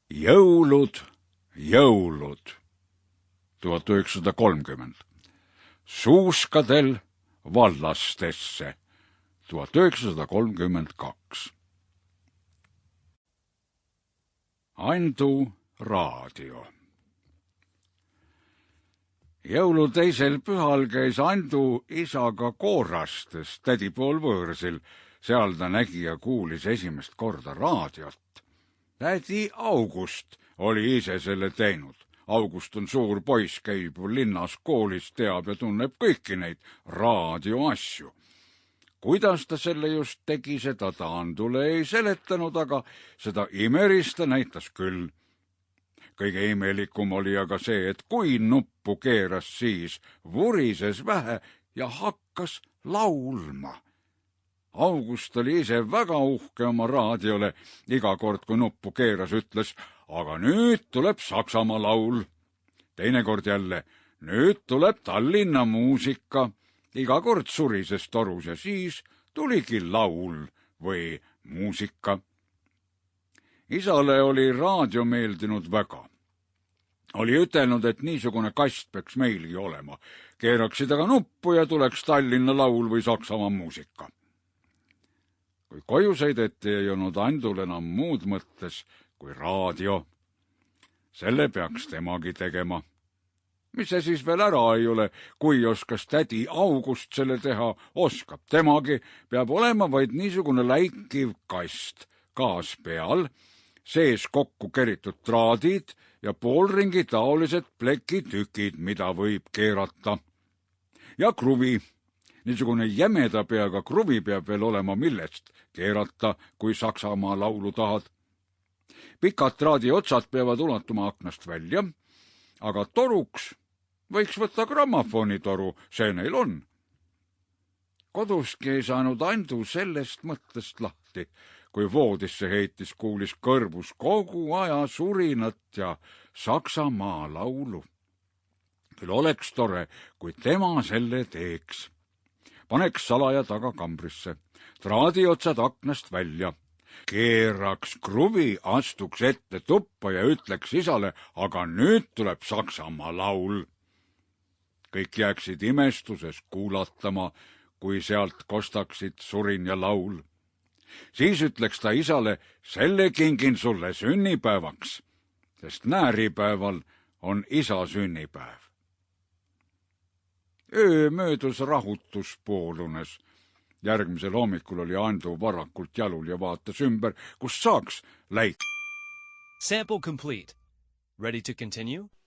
Jõulud, jõulud. 1930. Suuskadel vallastesse. 1932. Andu raadio. Jõulu teisel pühal käis Andu isaga koorastes tädi pool võõrsil. Seal ta nägi ja kuulis esimest korda raadiot. Tädi August oli ise selle teinud. August on suur poiss, käib linnas koolis, teab ja tunneb kõiki neid raadioasju. Kuidas ta selle just tegi, seda ta Andule ei seletanud, aga seda imerist ta näitas küll. Kõige imelikum oli aga see, et kui nuppu keeras, siis vurises vähe ja hakkas laulma. August oli ise väga uhke oma raadiole. Iga kord, kui nuppu keeras, ütles, aga nüüd tuleb Saksamaa laul. Teinekord jälle, nüüd tuleb Tallinna muusika. Iga kord surises torus ja siis tuligi laul või muusika. Isale oli raadio meeldinud väga. Oli ütelnud, et niisugune kast peaks meilgi olema. Keeraksid aga nuppu ja tuleks Tallinna laul või Saksamaa muusika. Kui koju sõideti, ei olnud Andul enam muud mõttes kui raadio. Selle peaks temagi tegema. Mis see siis veel ära ei ole, kui oskas tädi August selle teha, oskab temagi, peab olema vaid niisugune läikiv kast, gaas peal, sees kokku keritud traadid ja poolringi taolised plekitükid, mida võib keerata. Ja kruvi. Niisugune jämeda peaga kruvi peab veel olema, millest keerata, kui Saksamaa laulu tahad. Pikad traadi otsad peavad ulatuma aknast välja, aga toruks võiks võtta grammofonitoru, see neil on. Koduski ei saanud Andu sellest mõttest lahti, kui voodisse heitis, kuulis kõrvus kogu aja surinat ja Saksamaa laulu. Küll oleks tore, kui tema selle teeks. Paneks salaja taga kambrisse, traadiotsad aknast välja, keeraks kruvi, astuks ette tuppa ja ütleks isale, aga nüüd tuleb Saksamaa laul. Kõik jääksid imestuses kuulatama, kui sealt kostaksid surin ja laul. Siis ütleks ta isale, selle kingin sulle sünnipäevaks, sest nääripäeval on isa sünnipäev. Öö möödus rahutuspoolunes. Järgmisel hommikul oli Andu varakult jalul ja vaatas ümber, kus saaks läik. Sample complete. Ready to continue?